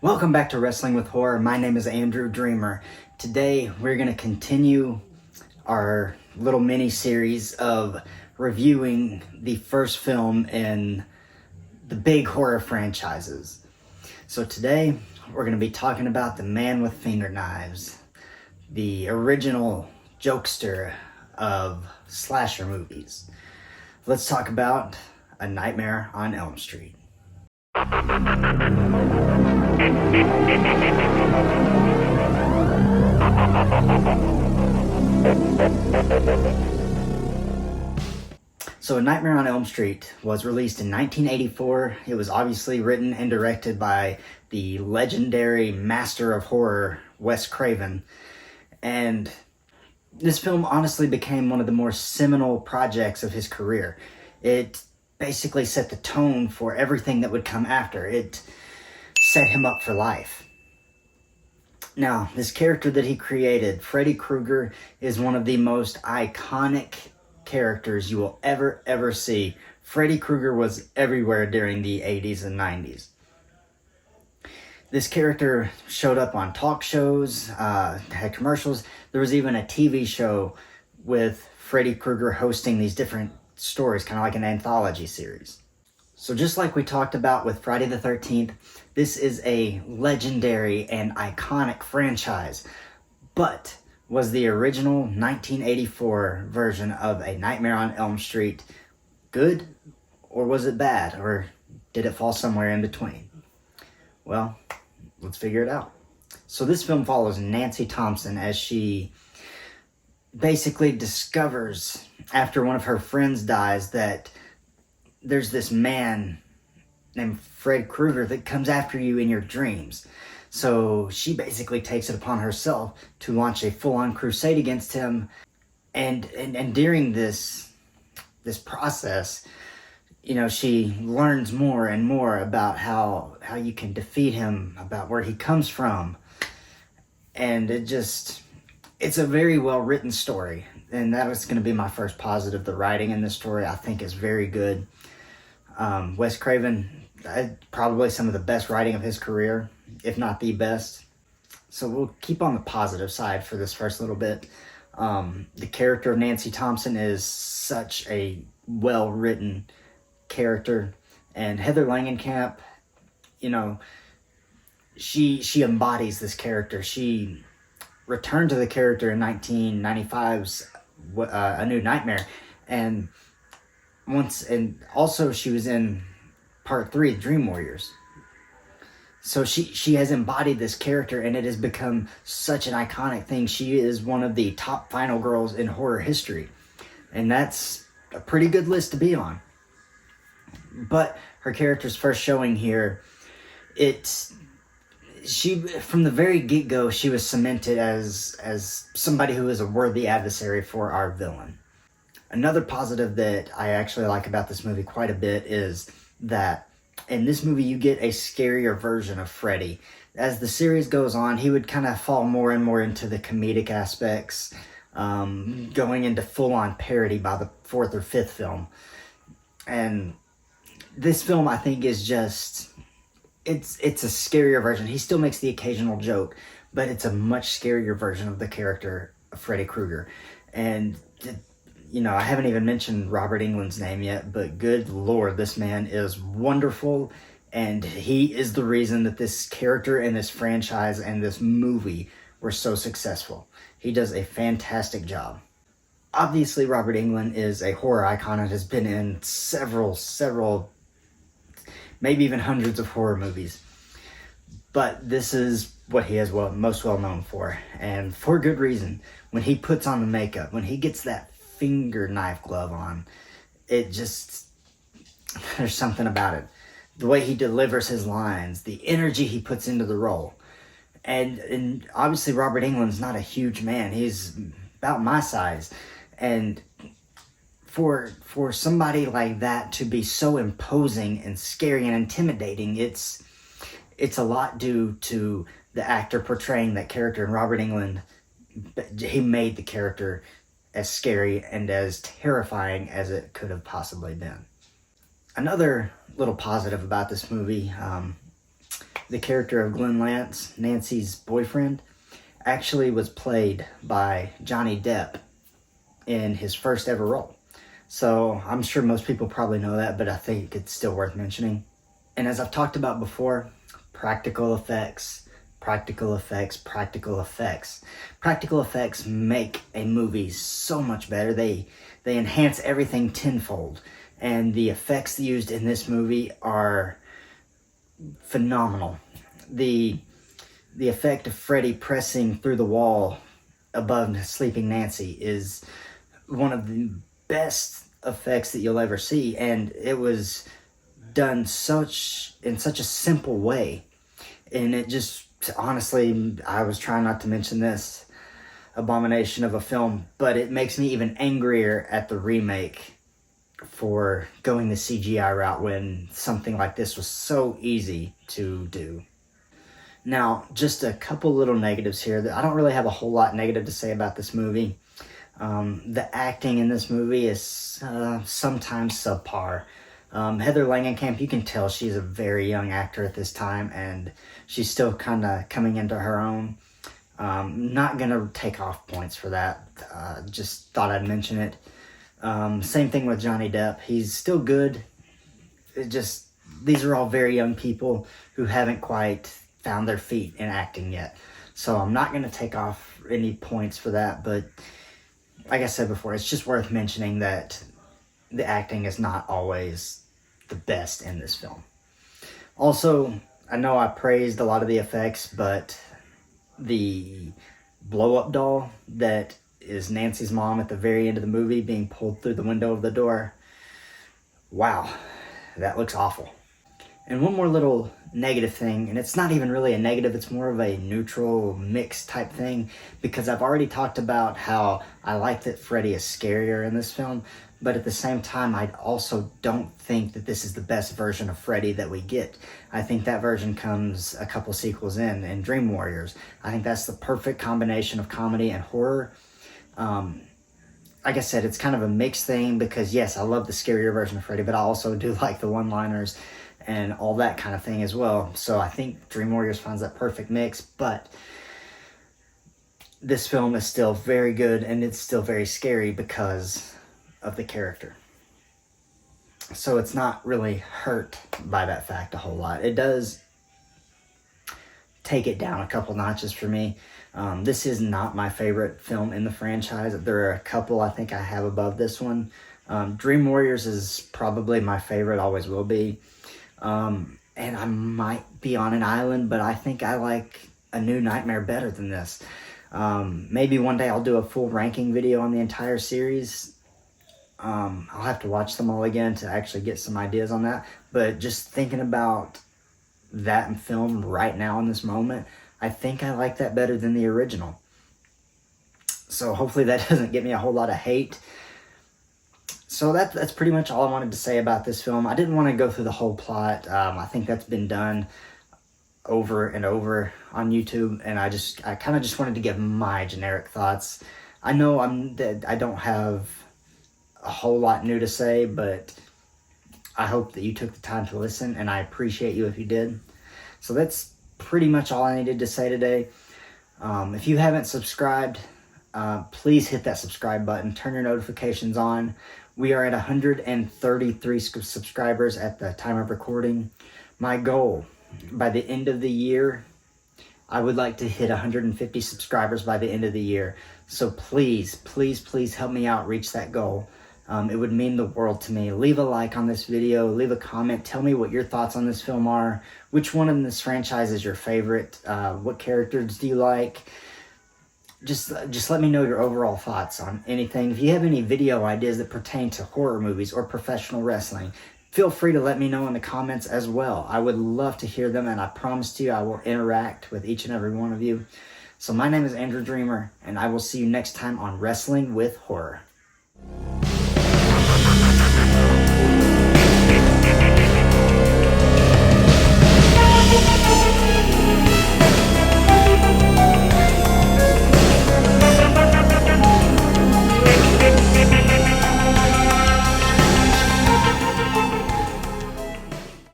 Welcome back to Wrestling with Horror. My name is Andrew Dreamer. Today we're going to continue our little mini-series of reviewing the first film in the big horror franchises. So today we're going to be talking about The Man with Finger Knives, the original jokester of slasher movies. Let's talk about A Nightmare on Elm Street. So A Nightmare on Elm Street was released in 1984. It was obviously written and directed by the legendary master of horror, Wes Craven. And this film honestly became one of the more seminal projects of his career. It basically set the tone for everything that would come after. It set him up for life. Now, this character that he created, Freddy Krueger, is one of the most iconic characters you will ever see. Freddy Krueger was everywhere during the 80s and 90s. This character showed up on talk shows, had commercials. There was even a TV show with Freddy Krueger hosting these different stories, kind of like an anthology series. So just like we talked about with Friday the 13th, this is a legendary and iconic franchise. But was the original 1984 version of A Nightmare on Elm Street good, or was it bad, or did it fall somewhere in between? Well, let's figure it out. So this film follows Nancy Thompson as she basically discovers, after one of her friends dies, that there's this man named Fred Krueger that comes after you in your dreams. So she basically takes it upon herself to launch a full-on crusade against him. And during this process, she learns more and more about how you can defeat him, about where he comes from. And it's a very well-written story. And that was going to be my first positive. The writing in this story, I think, is very good. Wes Craven, probably some of the best writing of his career, if not the best. So we'll keep on the positive side for this first little bit. The character of Nancy Thompson is such a well-written character. And Heather Langenkamp, she embodies this character. She returned to the character in 1995's A New Nightmare. And also she was in part 3 of Dream Warriors. So she has embodied this character, and it has become such an iconic thing. She is one of the top final girls in horror history. And that's a pretty good list to be on. But her character's first showing here, from the very get-go, she was cemented as somebody who is a worthy adversary for our villain. Another positive that I actually like about this movie quite a bit is that in this movie you get a scarier version of Freddy. As the series goes on, he would kind of fall more and more into the comedic aspects, going into full-on parody by the 4th or 5th film. And this film, I think, is just... It's a scarier version. He still makes the occasional joke, but it's a much scarier version of the character of Freddy Krueger. And, I haven't even mentioned Robert Englund's name yet, but good Lord, this man is wonderful, and he is the reason that this character and this franchise and this movie were so successful. He does a fantastic job. Obviously, Robert Englund is a horror icon and has been in several, maybe even hundreds of horror movies. But this is what he is most well known for, and for good reason. When he puts on the makeup, when he gets that finger knife glove on, there's something about it. The way he delivers his lines, the energy he puts into the role. And obviously Robert Englund's not a huge man. He's about my size. And for somebody like that to be so imposing and scary and intimidating, it's a lot due to the actor portraying that character. And Robert Englund, he made the character as scary and as terrifying as it could have possibly been. Another little positive about this movie, the character of Glenn Lance, Nancy's boyfriend, actually was played by Johnny Depp in his first ever role. So I'm sure most people probably know that, but I think it's still worth mentioning. And as I've talked about before, practical effects, practical effects, practical effects. Practical effects make a movie so much better. They enhance everything tenfold. And the effects used in this movie are phenomenal. The effect of Freddy pressing through the wall above sleeping Nancy is one of the best effects that you'll ever see, and it was done in such a simple way. And it just, honestly, I was trying not to mention this abomination of a film, but it makes me even angrier at the remake for going the CGI route when something like this was so easy to do. Now, just a couple little negatives here. I don't really have a whole lot negative to say about this movie. The acting in this movie is sometimes subpar. Heather Langenkamp, you can tell she's a very young actor at this time, and she's still kind of coming into her own. Not going to take off points for that. Just thought I'd mention it. Same thing with Johnny Depp. He's still good. These are all very young people who haven't quite found their feet in acting yet. So I'm not going to take off any points for that, but like I said before, it's just worth mentioning that the acting is not always the best in this film. Also, I know I praised a lot of the effects, but the blow-up doll that is Nancy's mom at the very end of the movie being pulled through the window of the door, wow, that looks awful. And one more little negative thing, and it's not even really a negative, it's more of a neutral mix type thing, because I've already talked about how I like that Freddy is scarier in this film, but at the same time, I also don't think that this is the best version of Freddy that we get. I think that version comes a couple sequels in Dream Warriors. I think that's the perfect combination of comedy and horror. Like I said, it's kind of a mixed thing, because yes, I love the scarier version of Freddy, but I also do like the one-liners and all that kind of thing as well. So I think Dream Warriors finds that perfect mix, but this film is still very good, and it's still very scary because of the character. So it's not really hurt by that fact a whole lot. It does take it down a couple notches for me. This is not my favorite film in the franchise. There are a couple I think I have above this one. Dream Warriors is probably my favorite, always will be. And I might be on an island, but I think I like A New Nightmare better than this. Maybe one day I'll do a full ranking video on the entire series. I'll have to watch them all again to actually get some ideas on that. But just thinking about that film right now in this moment, I think I like that better than the original. So hopefully that doesn't get me a whole lot of hate. So that's pretty much all I wanted to say about this film. I didn't want to go through the whole plot. I think that's been done over and over on YouTube, and I kind of just wanted to give my generic thoughts. I know I don't have a whole lot new to say, but I hope that you took the time to listen, and I appreciate you if you did. So that's pretty much all I needed to say today. If you haven't subscribed, please hit that subscribe button, turn your notifications on. We are at 133 subscribers at the time of recording. My goal, by the end of the year, I would like to hit 150 subscribers by the end of the year. So please, please, please help me out reach that goal. It would mean the world to me. Leave a like on this video, leave a comment, tell me what your thoughts on this film are. Which one in this franchise is your favorite? What characters do you like? Just let me know your overall thoughts on anything. If you have any video ideas that pertain to horror movies or professional wrestling, feel free to let me know in the comments as well. I would love to hear them, and I promise you I will interact with each and every one of you. So my name is Andrew Dreamer, and I will see you next time on Wrestling with Horror.